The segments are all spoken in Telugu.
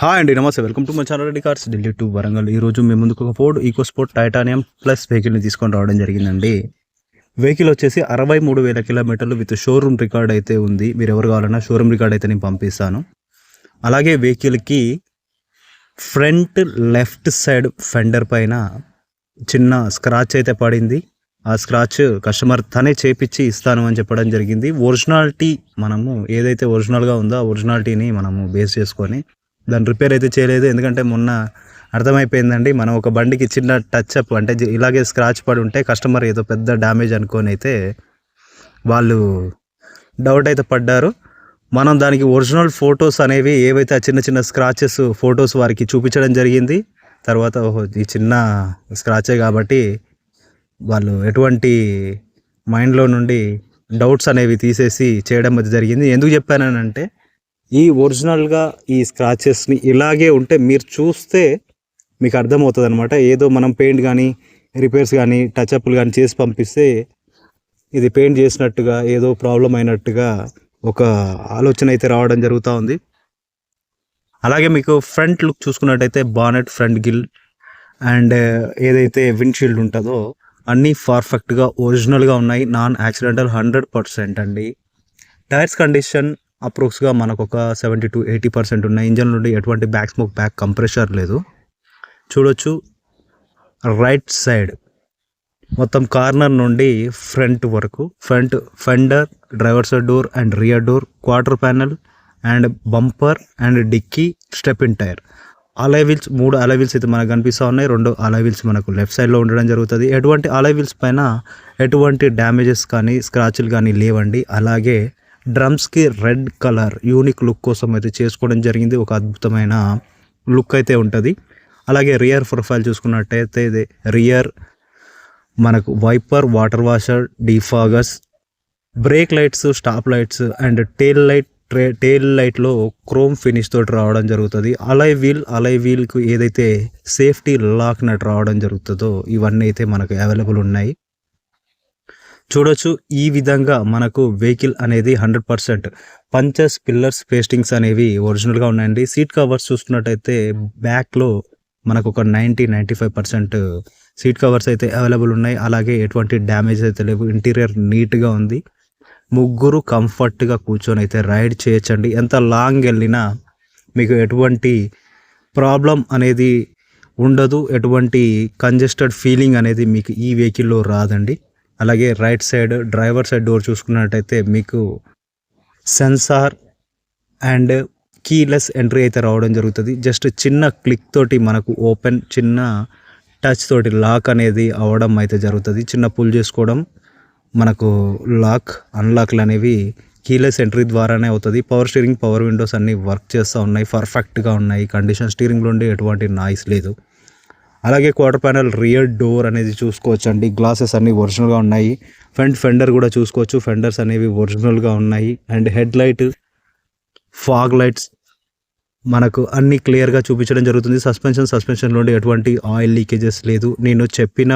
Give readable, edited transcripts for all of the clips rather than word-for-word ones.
హాయ్ అండి, నమస్తే. Welcome to my channel Reddy cars Delhi to Warangal. ఈరోజు మేము ముందుకు ఒక ఫోర్డ్ ఈకోస్పోర్ట్ టైటానియం ప్లస్ వెహికల్ని తీసుకొని రావడం జరిగిందండి. వెహికల్ వచ్చేసి 63,000 కిలోమీటర్లు విత్ షోరూమ్ రికార్డ్ అయితే ఉంది. మీరు ఎవరు కావాలన్నా షోరూమ్ రికార్డ్ అయితే నేను పంపిస్తాను. అలాగే వెహికల్కి ఫ్రంట్ లెఫ్ట్ సైడ్ ఫెండర్ పైన చిన్న స్క్రాచ్ అయితే పడింది. ఆ స్క్రాచ్ కస్టమర్ తనే చేపించి ఇస్తాను అని చెప్పడం జరిగింది. ఒరిజినాలిటీ మనము ఏదైతే ఒరిజినల్గా ఉందో ఆ ఒరిజినాలిటీని మనము బేస్ చేసుకొని దాన్ని రిపేర్ అయితే చేయలేదు. ఎందుకంటే మొన్న అర్థమైపోయిందండి, మనం ఒక బండికి చిన్న టచ్ అప్ అంటే ఇలాగే స్క్రాచ్ పడి ఉంటే కస్టమర్ ఏదో పెద్ద డ్యామేజ్ అనుకొని అయితే వాళ్ళు డౌట్ అయితే పడ్డారు. మనం దానికి ఒరిజినల్ ఫొటోస్ అనేవి ఏవైతే ఆ చిన్న చిన్న స్క్రాచెస్ ఫొటోస్ వారికి చూపించడం జరిగింది. తర్వాత ఈ చిన్న స్క్రాచే కాబట్టి వాళ్ళు ఎటువంటి మైండ్లో నుండి డౌట్స్ అనేవి తీసేసి చేయడం అది జరిగింది. ఎందుకు చెప్పానంటే ఈ ఒరిజినల్గా ఈ స్క్రాచెస్ని ఇలాగే ఉంటే మీరు చూస్తే మీకు అర్థమవుతుంది అనమాట. ఏదో మనం పెయింట్ కానీ రిపేర్స్ కానీ టచ్అప్లు కానీ చేసి పంపిస్తే ఇది పెయింట్ చేసినట్టుగా ఏదో ప్రాబ్లం అయినట్టుగా ఒక ఆలోచన అయితే రావడం జరుగుతూ ఉంది. అలాగే మీకు ఫ్రంట్ లుక్ చూసుకున్నట్టయితే బానెట్, ఫ్రంట్ గిల్ అండ్ ఏదైతే విండ్షీల్డ్ ఉంటుందో అన్నీ పర్ఫెక్ట్గా ఒరిజినల్గా ఉన్నాయి. నాన్ యాక్సిడెంటల్ 100% అండి. టైర్స్ కండిషన్ అప్రోక్స్గా మనకు ఒక 70 to 80% ఉన్నాయి. ఇంజన్ నుండి ఎటువంటి బ్యాక్ స్మోక్, బ్యాక్ కంప్రెషర్ లేదు. చూడొచ్చు రైట్ సైడ్ మొత్తం కార్నర్ నుండి ఫ్రంట్ వరకు front fender, driver side door and rear door, quarter panel and bumper and dickey, stepney tyre, alloy wheels 3 alloy wheels అయితే మనకు కనిపిస్తూ ఉన్నాయి. 2 అలాయ్ వీల్స్ మనకు లెఫ్ట్ సైడ్లో ఉండడం జరుగుతుంది. ఎటువంటి అలాయ్ వీల్స్ పైన ఎటువంటి డ్యామేజెస్ కానీ స్క్రాచ్లు కానీ లేవండి. అలాగే డ్రమ్స్కి రెడ్ కలర్ యూనిక్ లుక్ కోసం అయితే చేసుకోవడం జరిగింది. ఒక అద్భుతమైన లుక్ అయితే ఉంటుంది. అలాగే రియర్ ప్రొఫైల్ చూసుకున్నట్టయితే ఇది రియర్ మనకు wiper, water washer, defoggers, brake lights, stop lights and tail లైట్లో క్రోమ్ ఫినిష్ తోటి రావడం జరుగుతుంది. అలై వీల్కు ఏదైతే సేఫ్టీ లాక్ నట్ రావడం జరుగుతుందో ఇవన్నీ అయితే మనకు అవైలబుల్ ఉన్నాయి. చూడొచ్చు ఈ విధంగా మనకు వెహికల్ అనేది 100% పంచెస్, పిల్లర్స్, పేస్టింగ్స్ అనేవి ఒరిజినల్గా ఉన్నాయండి. సీట్ కవర్స్ చూసుకున్నట్టయితే బ్యాక్లో మనకు ఒక 90-95% సీట్ కవర్స్ అయితే అవైలబుల్ ఉన్నాయి. అలాగే ఎటువంటి డ్యామేజ్ అయితే లేవు. ఇంటీరియర్ నీట్గా ఉంది. ముగ్గురు కంఫర్ట్గా కూర్చొని అయితే రైడ్ చేయొచ్చండి. ఎంత లాంగ్ వెళ్ళినా మీకు ఎటువంటి ప్రాబ్లం అనేది ఉండదు. ఎటువంటి కంజెస్టెడ్ ఫీలింగ్ అనేది మీకు ఈ వెహికల్లో రాదండి. అలాగే right side driver side door చూసుకున్నట్టయితే మీకు సెన్సార్ అండ్ కీలెస్ ఎంట్రీ అయితే రావడం జరుగుతుంది. జస్ట్ చిన్న క్లిక్ తోటి మనకు ఓపెన్, చిన్న టచ్ తోటి లాక్ అనేది అవ్వడం అయితే జరుగుతుంది. చిన్న పుల్ చేసుకోవడం మనకు లాక్, అన్లాక్లు అనేవి కీలెస్ ఎంట్రీ ద్వారానే అవుతుంది. పవర్ స్టీరింగ్, పవర్ విండోస్ అన్నీ వర్క్ చేస్తూ ఉన్నాయి, పర్ఫెక్ట్గా ఉన్నాయి కండిషన్. స్టీరింగ్ నుండి ఎటువంటి నాయిస్ లేదు. అలాగే క్వార్టర్ ప్యానల్ రియర్ డోర్ అనేది చూసుకోవచ్చు అండి. గ్లాసెస్ అన్నీ ఒరిజినల్గా ఉన్నాయి. ఫ్రంట్ ఫెండర్ కూడా చూసుకోవచ్చు, ఫెండర్స్ అనేవి ఒరిజినల్గా ఉన్నాయి. And head light, fog lights మనకు అన్నీ క్లియర్గా చూపించడం జరుగుతుంది. సస్పెన్షన్ నుండి ఎటువంటి ఆయిల్ లీకేజెస్ లేదు. నేను చెప్పిన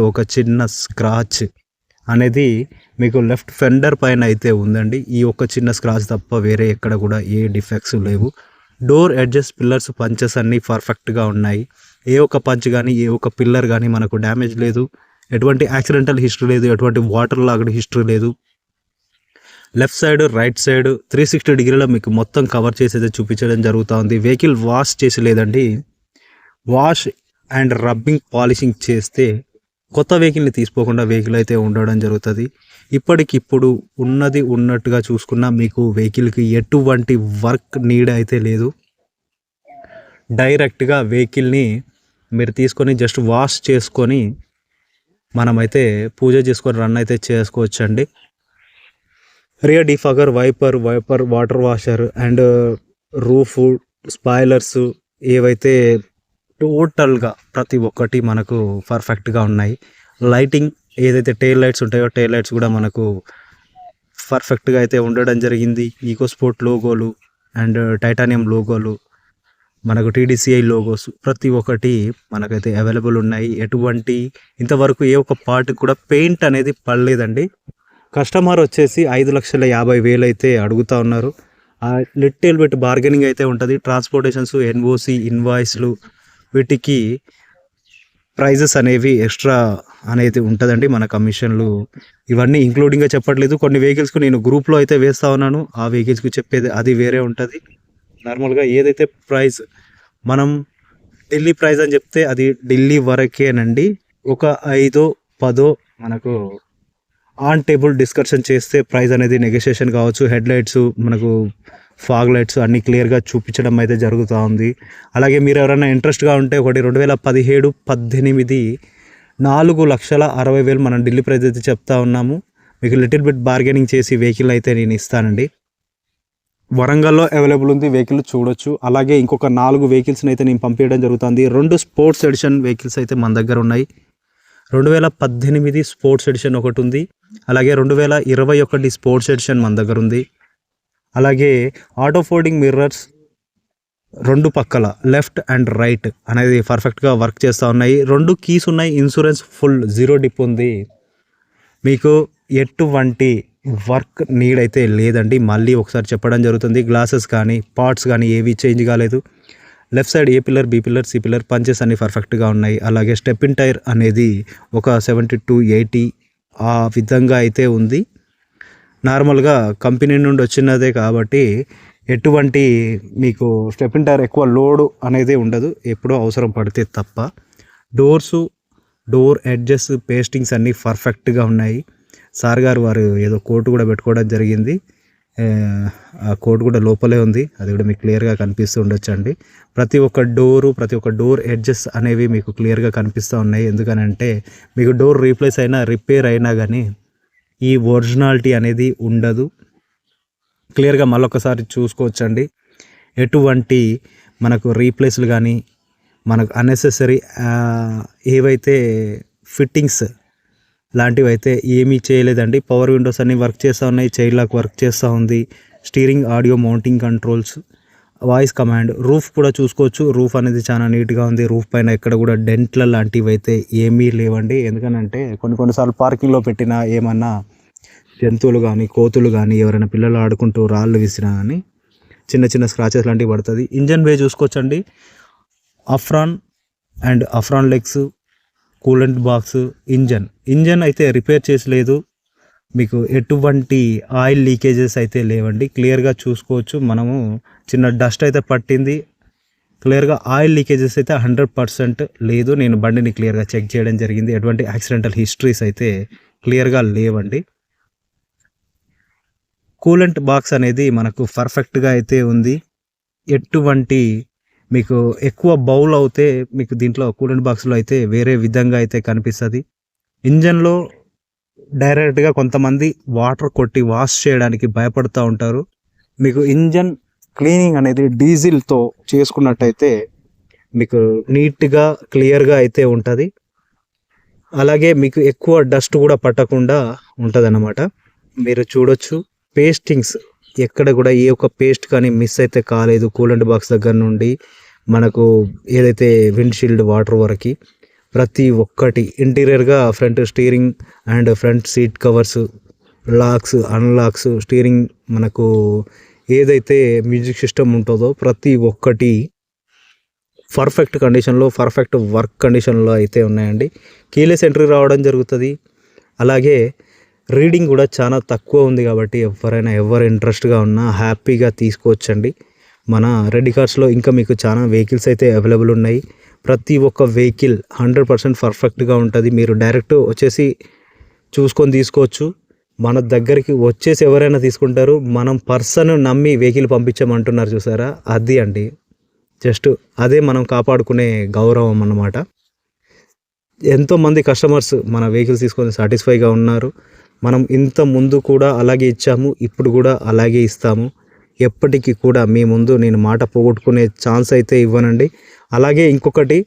ఒక చిన్న స్క్రాచ్ అనేది మీకు లెఫ్ట్ ఫెండర్ పైన అయితే ఉందండి. ఈ ఒక చిన్న స్క్రాచ్ తప్ప వేరే ఎక్కడ కూడా ఏ డిఫెక్ట్స్ లేవు. డోర్ ఎడ్జెస్, పిల్లర్స్, పంచెస్ అన్నీ పర్ఫెక్ట్గా ఉన్నాయి. ఏ ఒక్క పంచ్ కానీ ఏ ఒక్క పిల్లర్ కానీ మనకు డ్యామేజ్ లేదు. ఎటువంటి యాక్సిడెంటల్ హిస్టరీ లేదు. ఎటువంటి వాటర్ లాగడ్ హిస్టరీ లేదు. లెఫ్ట్ సైడ్, రైట్ సైడ్ 360 డిగ్రీలో మీకు మొత్తం కవర్ చేసి అయితే చూపించడం జరుగుతూ ఉంది. వెహికల్ వాష్ చేసి లేదండి, వాష్ అండ్ రబ్బింగ్, పాలిషింగ్ చేస్తే కొత్త వెహికల్ని తీసుకోకుండా వెహికల్ అయితే ఉండడం జరుగుతుంది. ఇప్పటికిప్పుడు ఉన్నది ఉన్నట్టుగా చూసుకున్నా మీకు వెహికల్కి ఎటువంటి వర్క్ నీడ్ అయితే లేదు. డైరెక్ట్గా వెహికల్ని మీరు తీసుకొని జస్ట్ వాష్ చేసుకొని మనమైతే పూజ చేసుకొని రన్ అయితే చేసుకోవచ్చండి. Rear defogger, wiper, water washer and roof, spoilers ఏవైతే టోటల్గా ప్రతి ఒక్కటి మనకు పర్ఫెక్ట్గా ఉన్నాయి. లైటింగ్ ఏదైతే టెయిల్ లైట్స్ ఉంటాయో టెయిల్ లైట్స్ కూడా మనకు పర్ఫెక్ట్గా అయితే ఉండడం జరిగింది. ఈకోస్పోర్ట్ లోగోలు అండ్ టైటానియం లోగోలు, మనకు TDCI లోగోస్ ప్రతి ఒక్కటి మనకైతే అవైలబుల్ ఉన్నాయి. ఎటువంటి ఇంతవరకు ఏ ఒక్క పార్ట్ కూడా పెయింట్ అనేది పడలేదండి. కస్టమర్ వచ్చేసి 5,50,000 అయితే అడుగుతూ ఉన్నారు. లిటిల్ బిట్ బార్గెనింగ్ అయితే ఉంటుంది. ట్రాన్స్పోర్టేషన్స్, ఎన్ఓసి, ఇన్వాయిస్లు వీటికి ప్రైజెస్ అనేవి ఎక్స్ట్రా అనేది ఉంటుందండి. మన కమిషన్లు ఇవన్నీ ఇంక్లూడింగ్గా చెప్పట్లేదు. కొన్ని వెహికల్స్కు నేను గ్రూప్లో అయితే వేస్తూ ఉన్నాను. ఆ వెహికల్స్కి చెప్పేది అది వేరే ఉంటుంది. నార్మల్గా ఏదైతే ప్రైస్ మనం ఢిల్లీ ప్రైస్ అని చెప్తే అది ఢిల్లీ వరకేనండి. ఒక 5-10 మనకు ఆన్ టేబుల్ డిస్కషన్ చేస్తే ప్రైస్ అనేది నెగోషియేషన్ కావచ్చు. హెడ్ లైట్స్, మనకు ఫాగ్ లైట్స్ అన్నీ క్లియర్గా చూపించడం అయితే జరుగుతూ ఉంది. అలాగే మీరు ఎవరైనా ఇంట్రెస్ట్గా ఉంటే ఒకటి 2017-18 4,60,000 మనం ఢిల్లీ ప్రైస్ అయితే చెప్తా ఉన్నాము. మీకు లిటిల్ బిట్ బార్గెనింగ్ చేసి వెహికల్ అయితే నేను ఇస్తానండి. వరంగల్లో అవైలబుల్ ఉంది, వెహికల్ చూడొచ్చు. అలాగే ఇంకొక 4 వెహికల్స్ని అయితే నేను పంపించడం జరుగుతుంది. 2 స్పోర్ట్స్ ఎడిషన్ వెహికల్స్ అయితే మన దగ్గర ఉన్నాయి. 2018 స్పోర్ట్స్ ఎడిషన్ ఒకటి ఉంది. అలాగే 2021 స్పోర్ట్స్ ఎడిషన్ మన దగ్గర ఉంది. అలాగే ఆటో ఫోల్డింగ్ మిర్రర్స్ 2 పక్కల లెఫ్ట్ అండ్ రైట్ అనేది పర్ఫెక్ట్గా వర్క్ చేస్తూ ఉన్నాయి. 2 కీస్ ఉన్నాయి. ఇన్సూరెన్స్ ఫుల్ 0 డిప్ ఉంది. మీకు ఎటువంటి వర్క్ నీడ్ అయితే లేదండి. మళ్ళీ ఒకసారి చెప్పడం జరుగుతుంది. గ్లాసెస్ కానీ పార్ట్స్ కానీ ఏవి చేంజ్ కాలేదు. Left side A pillar, B pillar, C pillar punches అన్ని పర్ఫెక్ట్గా ఉన్నాయి. అలాగే స్టెప్ ఇన్ టైర్ అనేది ఒక 70-80 ఆ విధంగా అయితే ఉంది. నార్మల్గా కంపెనీ నుండి వచ్చినదే కాబట్టి ఎటువంటి మీకు స్టెప్ ఇన్ టైర్ ఎక్కువ లోడ్ అనేది ఉండదు, ఎప్పుడో అవసరం పడితే తప్ప. డోర్ ఎడ్జెస్, పేస్టింగ్స్ అన్నీ పర్ఫెక్ట్గా ఉన్నాయి. సార్ గారు వారు ఏదో కోట్ కూడా పెట్టుకోవడం జరిగింది. ఆ కోట్ కూడా లోపలే ఉంది, అది కూడా మీకు క్లియర్గా కనిపిస్తూ ఉండొచ్చండి. ప్రతి ఒక్క డోర్ ఎడ్జెస్ అనేవి మీకు క్లియర్గా కనిపిస్తూ ఉన్నాయి. ఎందుకనంటే మీకు డోర్ రీప్లేస్ అయినా, రిపేర్ అయినా కానీ ఈ ఒరిజినాలిటీ అనేది ఉండదు. క్లియర్గా మళ్ళొకసారి చూసుకోవచ్చండి. ఎటువంటి మనకు రీప్లేస్లు కానీ, మనకు అన్నెసెసరీ ఏవైతే ఫిట్టింగ్స్ లాంటివి అయితే ఏమీ చేయలేదండి. పవర్ విండోస్ అన్నీ వర్క్ చేస్తూ ఉన్నాయి. చైల్డ్ లాక్ వర్క్ చేస్తూ ఉంది. Steering, audio mounting controls, voice command. Roof కూడా చూసుకోవచ్చు. రూఫ్ అనేది చాలా నీట్గా ఉంది. రూఫ్ పైన ఎక్కడ కూడా డెంట్ల లాంటివి అయితే ఏమీ లేవండి. ఎందుకనంటే కొన్నిసార్లు పార్కింగ్లో పెట్టిన ఏమన్నా జంతువులు కానీ, కోతులు కానీ, ఎవరైనా పిల్లలు ఆడుకుంటూ రాళ్ళు విసినా కానీ చిన్న స్క్రాచెస్ లాంటివి పడుతుంది. ఇంజన్ వే చూసుకోవచ్చండి. అఫ్రాన్ లెగ్స్, కూలెంట్ బాక్స్, ఇంజన్ అయితే రిపేర్ చేసలేదు. మీకు ఎటువంటి ఆయిల్ లీకేజెస్ అయితే లేవండి. క్లియర్గా చూసుకోవచ్చు. మనము చిన్న డస్ట్ అయితే పట్టింది. క్లియర్గా ఆయిల్ లీకేజెస్ అయితే 100% లేదు. నేను బండిని క్లియర్గా చెక్ చేయడం జరిగింది. ఎటువంటి యాక్సిడెంటల్ హిస్టరీస్ అయితే క్లియర్గా లేవండి. కూలెంట్ బాక్స్ అనేది మనకు పర్ఫెక్ట్గా అయితే ఉంది. ఎటువంటి మీకు ఎక్కువ బౌల్ అవుతే మీకు దీంట్లో కూలెంట్ బాక్స్లో అయితే వేరే విధంగా అయితే కనిపిస్తుంది. ఇంజన్లో డైరెక్ట్గా కొంతమంది వాటర్ కొట్టి వాష్ చేయడానికి భయపడుతూ ఉంటారు. మీకు ఇంజన్ క్లీనింగ్ అనేది డీజిల్తో చేసుకున్నట్టయితే మీకు నీట్గా క్లియర్గా అయితే ఉంటుంది. అలాగే మీకు ఎక్కువ డస్ట్ కూడా పట్టకుండా ఉంటుంది అన్నమాట. మీరు చూడొచ్చు. పేస్టింగ్స్ ఎక్కడ కూడా ఏ ఒక్క పేస్ట్ కానీ మిస్ అయితే కాలేదు. కూలెంట్ బాక్స్ దగ్గర నుండి మనకు ఏదైతే విండ్షీల్డ్ వాటర్ వరకు ప్రతి ఒక్కటి ఇంటీరియర్గా front steering and front seat covers, locks, unlocks, steering, మనకు ఏదైతే మ్యూజిక్ సిస్టమ్ ఉంటుందో ప్రతి ఒక్కటి పర్ఫెక్ట్ కండిషన్లో, పర్ఫెక్ట్ వర్క్ కండిషన్లో అయితే ఉన్నాయండి. కీలెస్ ఎంట్రీ రావడం జరుగుతుంది. అలాగే రీడింగ్ కూడా చాలా తక్కువ ఉంది కాబట్టి ఎవరు ఇంట్రెస్ట్గా ఉన్నా హ్యాపీగా తీసుకోవచ్చండి. మన రెడ్డి కార్స్లో ఇంకా మీకు చాలా వెహికల్స్ అయితే అవైలబుల్ ఉన్నాయి. ప్రతి ఒక్క వెహికల్ 100% పర్ఫెక్ట్గా ఉంటుంది. మీరు డైరెక్ట్ వచ్చేసి చూసుకొని తీసుకోవచ్చు. మన దగ్గరికి వచ్చేసి ఎవరైనా తీసుకుంటారు. మనం పర్సన్ నమ్మి వెహికల్ పంపించామంటున్నారు చూసారా, అది అండి. జస్ట్ అదే మనం కాపాడుకునే గౌరవం అన్నమాట. ఎంతోమంది కస్టమర్స్ మన వెహికల్స్ తీసుకొని సాటిస్ఫైగా ఉన్నారు. మనం ఇంత ముందు కూడా అలాగే ఇచ్చాము, ఇప్పుడు కూడా అలాగే ఇస్తాము. ఎప్పటికీ కూడా మీ ముందు నేను మాట పోగొట్టుకునే ఛాన్స్ అయితే ఇవ్వనండి. అలాగే ఇంకొకటి,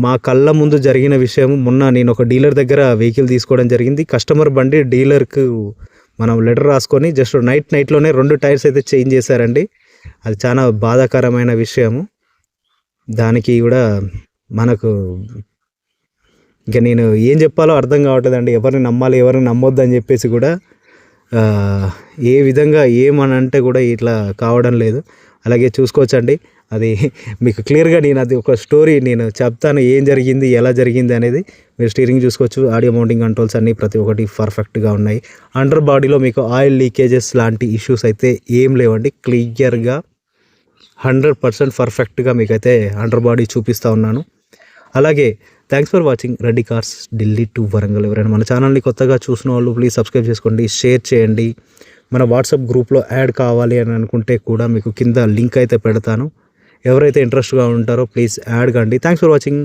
మా కళ్ళ ముందు జరిగిన విషయం, మొన్న నేను ఒక డీలర్ దగ్గర వెహికల్ తీసుకోవడం జరిగింది. కస్టమర్ బండి డీలర్కు మనం లెటర్ రాసుకొని జస్ట్ నైట్లోనే 2 టైర్స్ అయితే చేంజ్ చేశారండి. అది చాలా బాధాకరమైన విషయము. దానికి కూడా మనకు ఇంకా నేను ఏం చెప్పాలో అర్థం కావట్లేదండి. ఎవరిని నమ్మాలి, ఎవరిని నమ్మొద్దు అని చెప్పేసి కూడా ఏ విధంగా ఏమనంటే కూడా ఇట్లా కావడం లేదు. అలాగే చూసుకోవచ్చండి, అది మీకు క్లియర్గా నేను అది ఒక స్టోరీ నేను చెప్తాను, ఏం జరిగింది ఎలా జరిగింది అనేది. మీరు స్టీరింగ్ చూసుకోవచ్చు, ఆడియో మౌంటింగ్ కంట్రోల్స్ అన్నీ ప్రతి ఒక్కటి పర్ఫెక్ట్గా ఉన్నాయి. అండర్ బాడీలో మీకు ఆయిల్ లీకేజెస్ లాంటి ఇష్యూస్ అయితే ఏం లేవండి. క్లియర్గా 100% పర్ఫెక్ట్గా మీకైతే అండర్ బాడీ చూపిస్తూ ఉన్నాను. అలాగే thanks for watching Reddy cars Delhi to Warangal. ఎవరైనా మన ఛానల్ని కొత్తగా చూసిన వాళ్ళు ప్లీజ్ సబ్స్క్రైబ్ చేసుకోండి, షేర్ చేయండి. మన వాట్సాప్ గ్రూప్లో యాడ్ కావాలి అని అనుకుంటే కూడా మీకు కింద లింక్ అయితే పెడతాను. ఎవరైతే ఇంట్రెస్ట్గా ఉంటారో ప్లీజ్ యాడ్ కండి. Thanks for watching.